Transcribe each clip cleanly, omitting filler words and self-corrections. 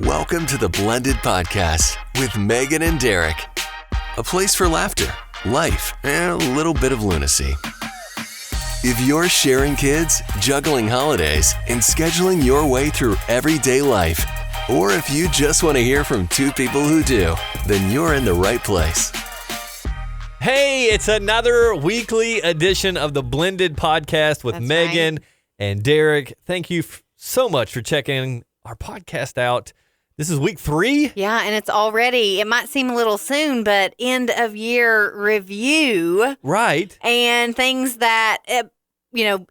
Welcome to the Blended Podcast with Magan and Derek. A place for laughter, life, and a little bit of lunacy. If you're sharing kids, juggling holidays, and scheduling your way through everyday life, or if you just want to hear from two people who do, then you're in the right place. Hey, it's another weekly edition of the Blended Podcast with Magan and Derek. Thank you so much for checking our podcast out. This is week 3. Yeah, and it's already, it might seem a little soon, but end of year review. Right. And things that,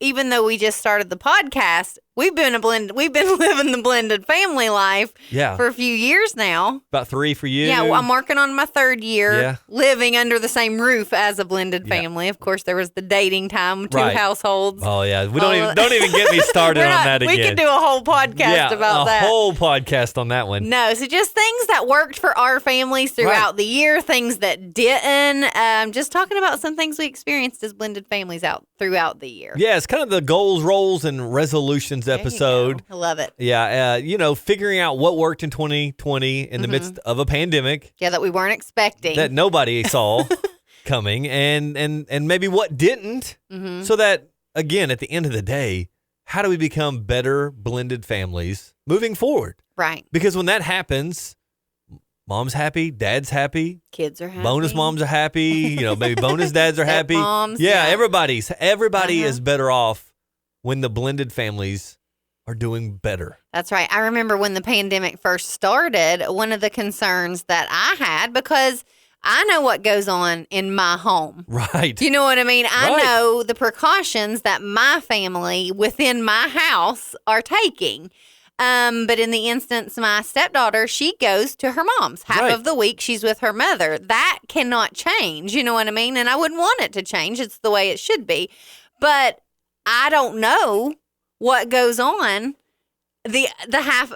even though we just started the podcast, we've been living the blended family life for a few years now. About 3 for you. Yeah, well, I'm working on my 3rd year living under the same roof as a blended family. Of course, there was the dating time, 2 households. Oh yeah, we don't even get me started on that again. We could do a whole podcast about that. A whole podcast on that one. No, so just things that worked for our families throughout the year, things that didn't. Just talking about some things we experienced as blended families out throughout the year. Yeah, it's kind of the goals, roles, and resolutions episode. I love it. Yeah, figuring out what worked in 2020 in the midst of a pandemic. Yeah, that we weren't expecting. That nobody saw coming, and maybe what didn't. So that, again, at the end of the day, how do we become better blended families moving forward? Right. Because when that happens, mom's happy, dad's happy, kids are happy, bonus moms are happy, maybe bonus dads are happy. Moms, everybody is better off when the blended families are doing better. That's right. I remember when the pandemic first started, one of the concerns that I had, because I know what goes on in my home. Right. You know what I mean? I know the precautions that my family within my house are taking. But in the instance, my stepdaughter, she goes to her mom's. Half of the week, she's with her mother. That cannot change. You know what I mean? And I wouldn't want it to change. It's the way it should be. But I don't know what goes on the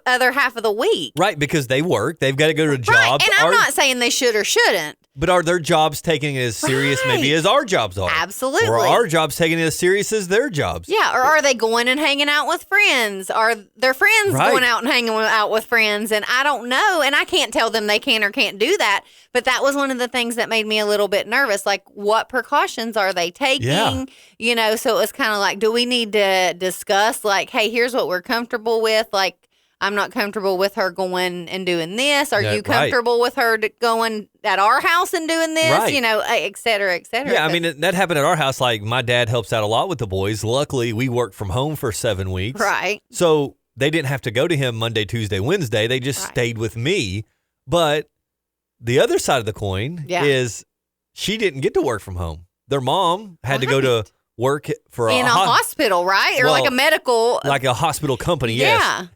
other half of the week. Right, because they work. They've got to go to jobs. And I'm not saying they should or shouldn't. But are their jobs taking it as serious maybe as our jobs are? Absolutely. Or are our jobs taking it as serious as their jobs? Yeah, or are they going and hanging out with friends? Are their friends going out and hanging out with friends? And I don't know, and I can't tell them they can or can't do that. But that was one of the things that made me a little bit nervous. Like, what precautions are they taking? Yeah. So it was kind of like, do we need to discuss, like, hey, here's what we're comfortable with, like, I'm not comfortable with her going and doing this. Are you comfortable with her going at our house and doing this? Right. Et cetera, et cetera. Yeah, I mean, that happened at our house. Like, my dad helps out a lot with the boys. Luckily, we worked from home for 7 weeks. Right. So they didn't have to go to him Monday, Tuesday, Wednesday. They just stayed with me. But the other side of the coin is she didn't get to work from home. Their mom had to go to work for in a hospital, right? Or like a medical. Like a hospital company, yes.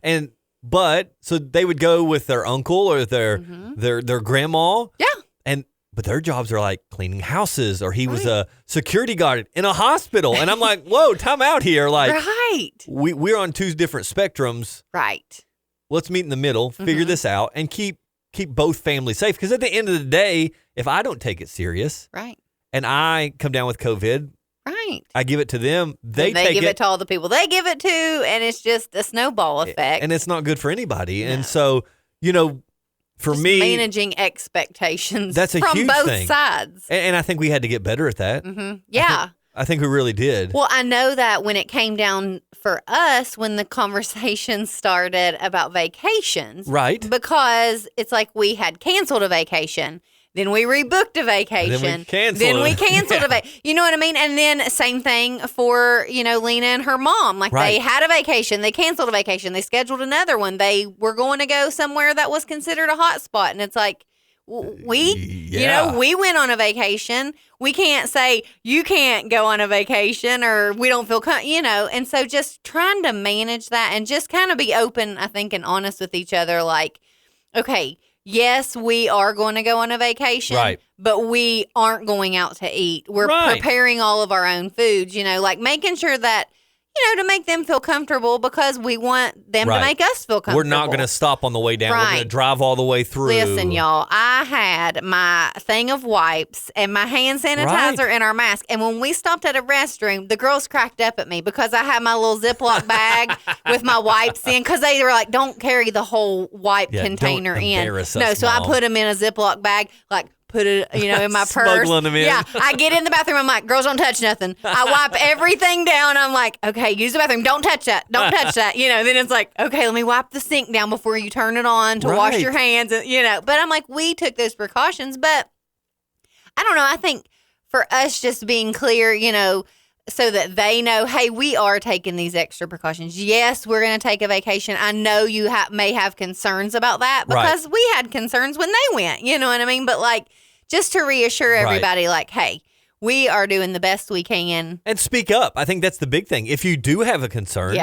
But so they would go with their uncle or their grandma. Yeah. But their jobs are like cleaning houses, or he was a security guard in a hospital. And I'm like, whoa, time out here. Like, we're on 2 different spectrums. Right. Let's meet in the middle, figure this out, and keep both families safe. Because at the end of the day, if I don't take it serious, and I come down with COVID, I give it to them. They give it to all the people they give it to, and it's just a snowball effect. And it's not good for anybody. No. And so, for just me, managing expectations that's a from huge both thing. sides. And I think we had to get better at that. Yeah. I think we really did. Well, I know that when it came down for us, when the conversation started about vacations. Right. Because it's like we had canceled a vacation. Then we rebooked a vacation. Then we canceled a vacation. You know what I mean? And then same thing for, Lena and her mom. Like they had a vacation. They canceled a vacation. They scheduled another one. They were going to go somewhere that was considered a hot spot. And it's like, we went on a vacation. We can't say you can't go on a vacation or we don't feel, And so just trying to manage that and just kind of be open, I think, and honest with each other. Like, okay, yes, we are going to go on a vacation, but we aren't going out to eat. We're preparing all of our own foods, like making sure that, to make them feel comfortable because we want them to make us feel comfortable. We're not going to stop on the way down. We're going to drive all the way through. Listen, y'all, I had my thing of wipes and my hand sanitizer and our mask. And when we stopped at a restroom, the girls cracked up at me because I had my little Ziploc bag with my wipes in because they were like, don't carry the whole wipe container in. So I put them in a Ziploc bag, like, put it, in my purse. Smuggling them in. Yeah. I get in the bathroom. I'm like, girls, don't touch nothing. I wipe everything down. I'm like, okay, use the bathroom. Don't touch that. Don't touch that. Then it's like, okay, let me wipe the sink down before you turn it on to wash your hands. But I'm like, we took those precautions. But I don't know. I think for us just being clear, so that they know, hey, we are taking these extra precautions. Yes, we're going to take a vacation. I know you may have concerns about that because we had concerns when they went. You know what I mean? But just to reassure everybody, hey, we are doing the best we can. And speak up. I think that's the big thing. If you do have a concern,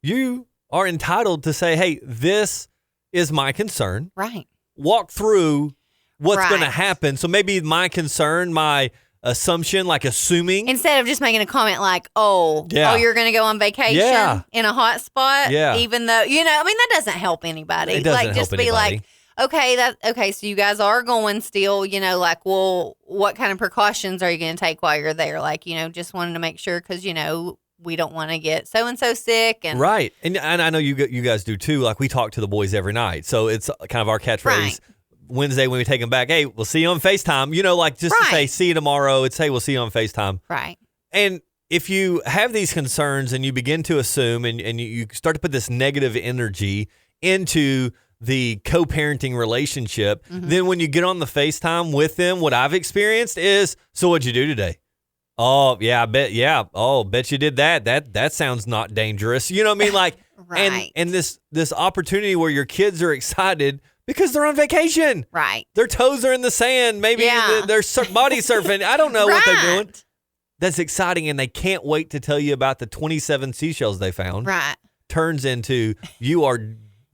you are entitled to say, hey, this is my concern. Right. Walk through what's going to happen. So maybe my concern, my assumption, assuming. Instead of just making a comment like, oh, you're going to go on vacation in a hot spot. Yeah. Even though, that doesn't help anybody. It doesn't help just anybody. Be like, okay, so you guys are going still, well, what kind of precautions are you going to take while you're there? Just wanted to make sure because, we don't want to get so-and-so sick. And right. And I know you guys do too. We talk to the boys every night. So it's kind of our catchphrase. Right. Wednesday when we take them back, hey, we'll see you on FaceTime. To say, see you tomorrow. It's, hey, we'll see you on FaceTime. Right. And if you have these concerns and you begin to assume and you start to put this negative energy into the co-parenting relationship, then when you get on the FaceTime with them, what I've experienced is, so what'd you do today? Oh, yeah, I bet. Yeah. Oh, bet you did that. That sounds not dangerous. You know what I mean? Right. And this opportunity where your kids are excited because they're on vacation. Right. Their toes are in the sand. Maybe they're body surfing. I don't know what they're doing. That's exciting, and they can't wait to tell you about the 27 seashells they found. Right. Turns into you are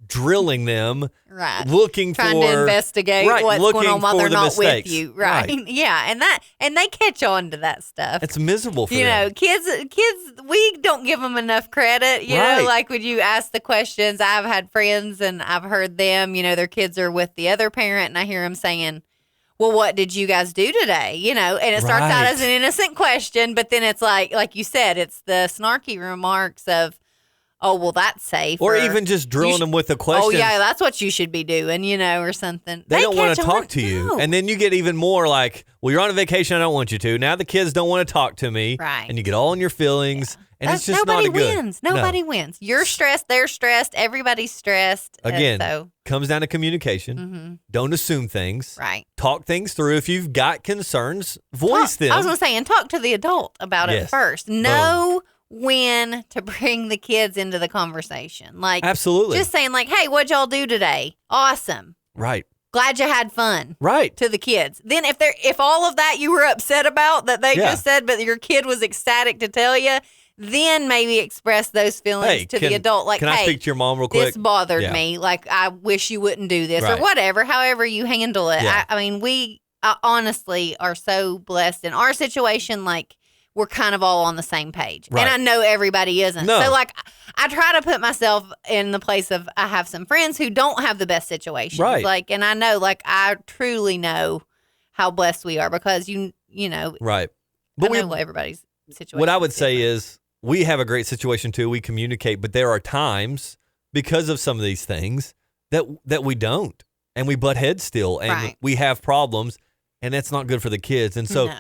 drilling them. Right. Trying to investigate what's going on while they're not mistakes. with you. Right. Yeah. And they catch on to that stuff. It's miserable for them. Kids, we don't give them enough credit. You know, when you ask the questions, I've had friends and I've heard them, their kids are with the other parent and I hear them saying, well, what did you guys do today? And it starts out as an innocent question, but then it's like you said, it's the snarky remarks of, oh, well, that's safe. Or even just drilling them with the question. Oh, yeah, that's what you should be doing, or something. They don't want to talk to you. No. And then you get even more like, well, you're on a vacation. I don't want you to. Now the kids don't want to talk to me. Right. And you get all in your feelings. Yeah. And it's just not good. Nobody wins. You're stressed. They're stressed. Everybody's stressed. Again, comes down to communication. Mm-hmm. Don't assume things. Right. Talk things through. If you've got concerns, voice them. I was going to say, and talk to the adult about it first. Know when to bring the kids into the conversation. Absolutely. Just saying hey, what'd y'all do today? Awesome. Right. Glad you had fun. Right. To the kids. Then if all of that you were upset about that they just said, but your kid was ecstatic to tell you, then maybe express those feelings to the adult. Can I speak to your mom real quick? This bothered me. I wish you wouldn't do this or whatever, however you handle it. Yeah. I mean, we honestly are so blessed in our situation. We're kind of all on the same page. Right. And I know everybody isn't. No. So, I try to put myself in the place of, I have some friends who don't have the best situations. Right. And I know, I truly know how blessed we are because, you know. Right. But I know everybody's situation. What I would say is, we have a great situation too. We communicate, but there are times because of some of these things that we don't. And we butt heads still. And we have problems. And that's not good for the kids. And so,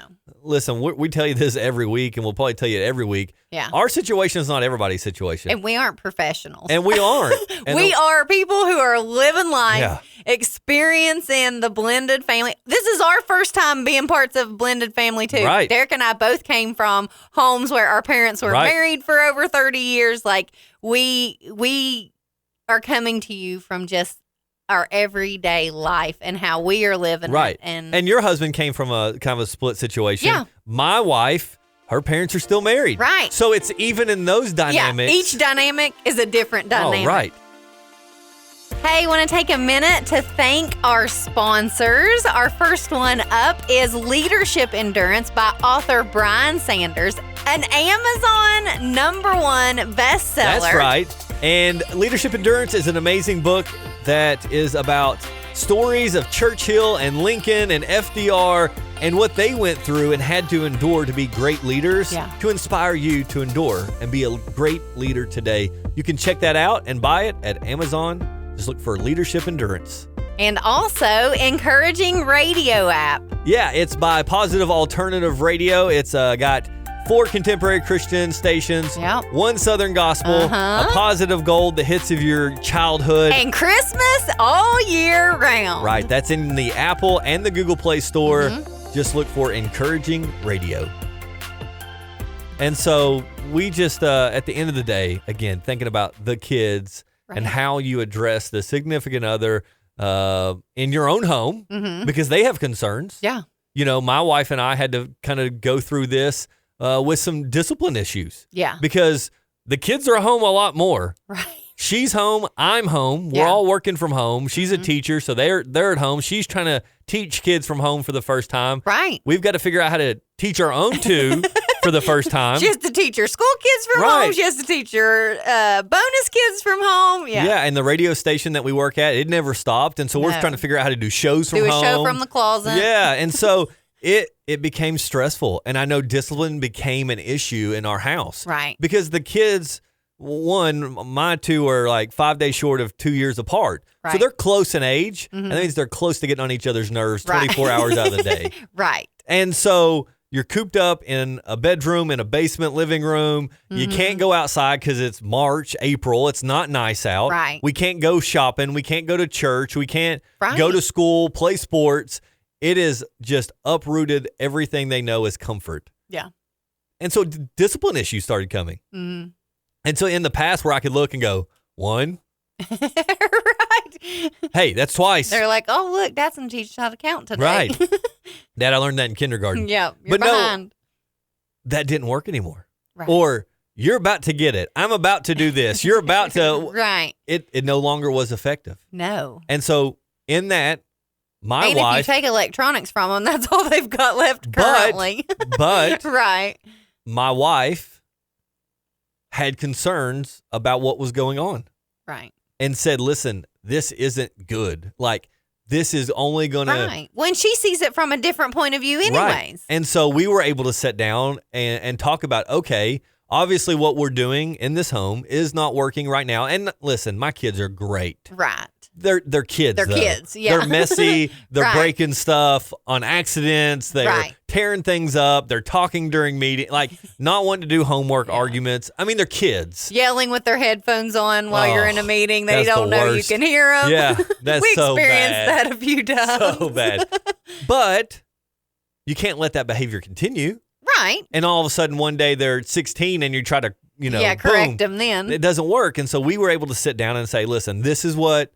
listen, we tell you this every week, and we'll probably tell you it every week. Yeah. Our situation is not everybody's situation. And we aren't professionals. And we aren't. And we are people who are living life, experiencing the blended family. This is our first time being parts of blended family, too. Right. Derek and I both came from homes where our parents were married for over 30 years. We are coming to you from just our everyday life and how we are living it. And your husband came from a kind of a split situation. Yeah. My wife, her parents are still married. Right. So it's even in those dynamics. Yeah, each dynamic is a different dynamic. Oh, right. Hey, want to take a minute to thank our sponsors. Our first one up is Leadership Endurance by author Brian Sanders, an Amazon #1 bestseller. That's right. And Leadership Endurance is an amazing book that is about stories of Churchill and Lincoln and FDR and what they went through and had to endure to be great leaders, to inspire you to endure and be a great leader today. You can check that out and buy it at Amazon. Just look for Leadership Endurance. And also, Encouraging Radio app. Yeah, it's by Positive Alternative Radio. It's got 4 contemporary Christian stations, 1 Southern Gospel, a Positive Gold, the hits of your childhood. And Christmas all year round. Right, that's in the Apple and the Google Play Store. Just look for Encouraging Radio. And so we just, at the end of the day, again, thinking about the kids and how you address the significant other in your own home because they have concerns. Yeah. You know, my wife and I had to kind of go through this with some discipline issues. Yeah. Because the kids are home a lot more. Right. She's home. I'm home. We're all working from home. She's a teacher, so they're at home. She's trying to teach kids from home for the first time. Right. We've got to figure out how to teach our own two for the first time. She has to teach her school kids from home. She has to teach her bonus kids from home. Yeah. Yeah, and the radio station that we work at, it never stopped, and so we're trying to figure out how to do shows from home. Do a show from the closet. Yeah, and so it became stressful, and I know discipline became an issue in our house. Right. Because the kids, my 2 are like 5 days short of 2 years apart. Right. So they're close in age, and that means they're close to getting on each other's nerves 24 hours out of the day. Right. And so you're cooped up in a bedroom, in a basement living room. You can't go outside because it's March, April. It's not nice out. Right. We can't go shopping. We can't go to church. We can't go to school, play sports. It is just uprooted everything they know as comfort. Yeah. And so discipline issues started coming. And so in the past where I could look and go, 1. Right. Hey, that's twice. They're like, oh, look, Dad's going to teach us how to count today. Right. Dad, I learned that in kindergarten. Yeah, you're behind. No, that didn't work anymore. Right. Or you're about to get it. I'm about to do this. You're about to. Right. It no longer was effective. No. And so in that, my wife. wife. If you take electronics from them, that's all they've got left currently. But right. My wife had concerns about what was going on. Right. And said, listen, this isn't good. Like, this is only going to. Right. When she sees it from a different point of view anyways. Right. And so we were able to sit down and talk about, okay, obviously what we're doing in this home is not working right now. And listen, my kids are great. Right. They're kids. They're kids, yeah. They're messy. They're breaking stuff on accidents. They're tearing things up. They're talking during meeting, like not wanting to do homework arguments. I mean, they're kids. Yelling with their headphones on while you're in a meeting. They don't know you can hear them. Yeah, that's we so bad. We experienced that a few times. So bad. But you can't let that behavior continue. Right. And all of a sudden one day they're 16 and you try to, correct them then. It doesn't work. And so we were able to sit down and say, listen, this is what,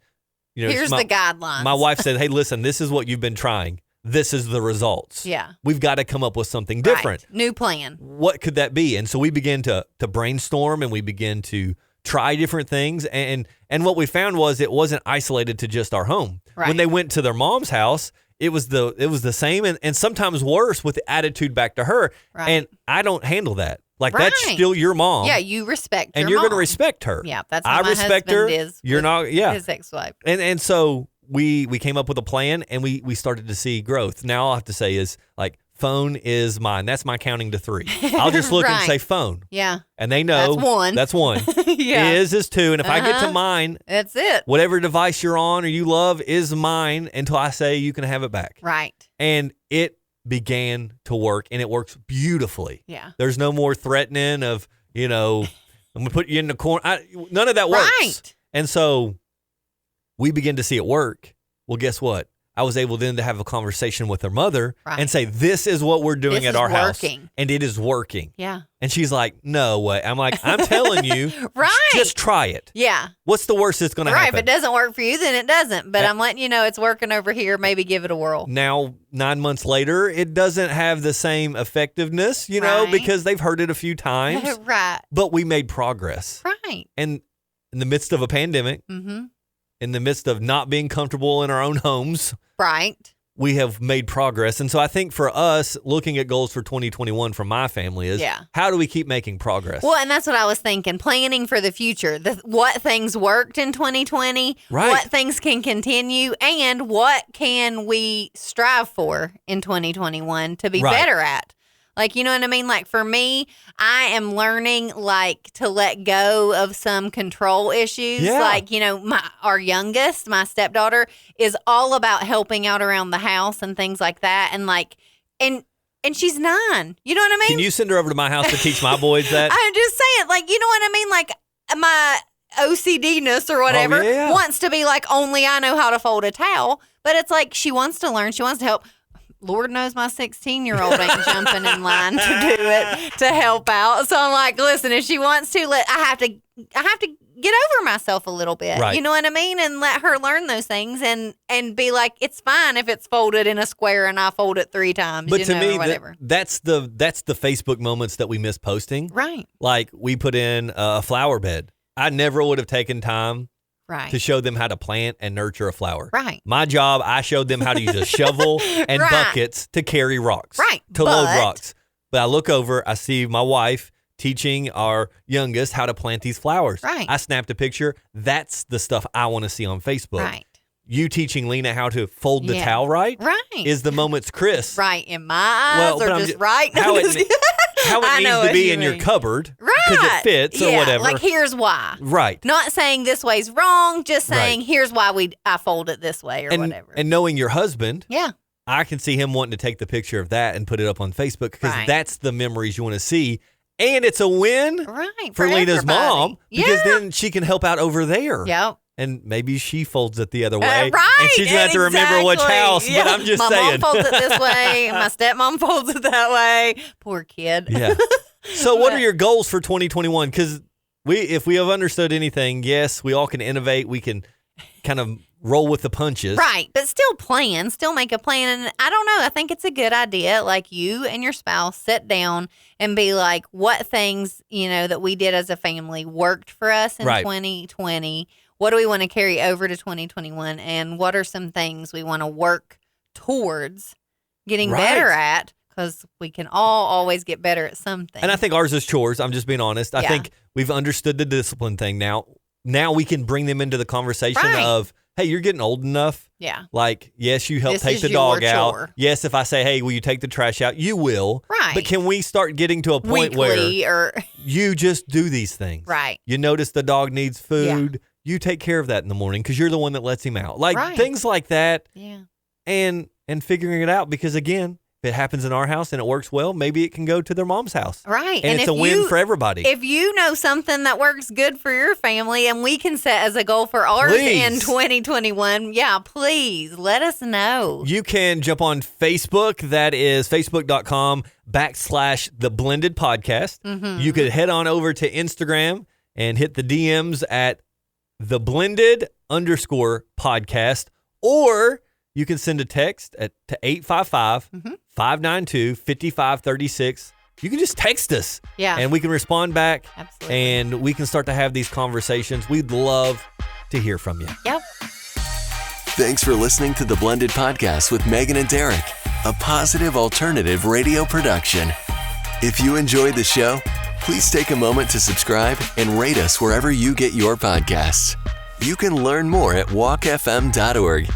here's the guidelines. My wife said, hey, listen, this is what you've been trying. This is the results. Yeah. We've got to come up with something different. Right. New plan. What could that be? And so we began to brainstorm and we began to try different things. And what we found was it wasn't isolated to just our home. Right. When they went to their mom's house, it was the same and sometimes worse with the attitude back to her. Right. And I don't handle that. Like, that's still your mom. Yeah, you respect her and you're going to respect her. Yeah, that's how my respect husband her. is. You're not, his ex-wife. And so we came up with a plan and we started to see growth. Now all I have to say is, like, phone is mine. That's my counting to 3. I'll just look and say phone. Yeah. And they know. That's 1. Yeah. Is 2. And if I get to mine. That's it. Whatever device you're on or you love is mine until I say you can have it back. Right. And it began to work and it works beautifully. Yeah. There's no more threatening of, I'm going to put you in the corner. None of that works. Right. And so we begin to see it work. Well, guess what? I was able then to have a conversation with her mother and say, this is what we're doing at our house. And it is working. Yeah. And she's like, no way. I'm like, I'm telling you, just try it. Yeah. What's the worst that's going to happen? Right. If it doesn't work for you, then it doesn't. But I'm letting you know it's working over here. Maybe give it a whirl. Now, 9 months later, it doesn't have the same effectiveness, because they've heard it a few times. Right. But we made progress. Right. And in the midst of a pandemic, in the midst of not being comfortable in our own homes. Right. We have made progress. And so I think for us, looking at goals for 2021 from my family is how do we keep making progress? Well, and that's what I was thinking, planning for the future. What things worked in 2020, what things can continue, and what can we strive for in 2021 to be better at. Like, you know what I mean? Like, for me, I am learning, like, to let go of some control issues. Yeah. Like, you know, our youngest, my stepdaughter, is all about helping out around the house and things like that. And, like, and she's 9. You know what I mean? Can you send her over to my house to teach my boys that? I'm just saying, like, you know what I mean? Like, my OCD-ness or whatever wants to be like, only I know how to fold a towel. But it's like, she wants to learn. She wants to help. Lord knows my 16-year-old ain't jumping in line to do it, to help out. So I'm like, listen, if she wants to, I have to get over myself a little bit. Right. You know what I mean? And let her learn those things and be like, it's fine if it's folded in a square and I fold it 3 times. But to me, or whatever. That's the Facebook moments that we miss posting. Right. Like we put in a flower bed. I never would have taken time to show them how to plant and nurture a flower. Right. My job, I showed them how to use a shovel and buckets to carry rocks. Right. To load rocks. But I look over, I see my wife teaching our youngest how to plant these flowers. Right. I snapped a picture. That's the stuff I want to see on Facebook. Right. You teaching Lena how to fold the towel right is the moments Chris. Right. In my eyes or just right. How it needs to be in your cupboard. Right. Because it fits or whatever. Like, here's why. Right. Not saying this way's wrong, just saying here's why I fold it this way or whatever. And knowing your husband. Yeah. I can see him wanting to take the picture of that and put it up on Facebook because that's the memories you want to see. And it's a win for Lena's mom because then she can help out over there. Yep. And maybe she folds it the other way. Right. And she's going to have to remember which house. Yeah. But I'm just saying. My mom folds it this way. My stepmom folds it that way. Poor kid. Yeah. So what are your goals for 2021? Because if we have understood anything, yes, we all can innovate. We can kind of roll with the punches. Right. But still make a plan. And I don't know. I think it's a good idea. Like, you and your spouse sit down and be like, what things, that we did as a family worked for us in 2020? What do we want to carry over to 2021? And what are some things we want to work towards getting better at? Because we can all always get better at something. And I think ours is chores. I'm just being honest. I think we've understood the discipline thing now. Now we can bring them into the conversation of, hey, you're getting old enough. Yeah. Like, yes, you help take the dog out. Yes, if I say, hey, will you take the trash out? You will. Right. But can we start getting to a point where you just do these things? Right. You notice the dog needs food. Yeah. You take care of that in the morning because you're the one that lets him out. Like things like that. Yeah. And figuring it out because, again, if it happens in our house and it works well, maybe it can go to their mom's house. Right. And it's a win for everybody. If you know something that works good for your family and we can set as a goal for ours in 2021, please let us know. You can jump on Facebook. That is facebook.com/The Blended Podcast. Mm-hmm. You could head on over to Instagram and hit the DMs at The Blended_podcast, or you can send a text to 855-592-5536. You can just text us. Yeah. And we can respond back. Absolutely. And we can start to have these conversations. We'd love to hear from you. Yep. Thanks for listening to The Blended Podcast with Magan and Derek, a positive alternative radio production. If you enjoyed the show, please take a moment to subscribe and rate us wherever you get your podcasts. You can learn more at walkfm.org.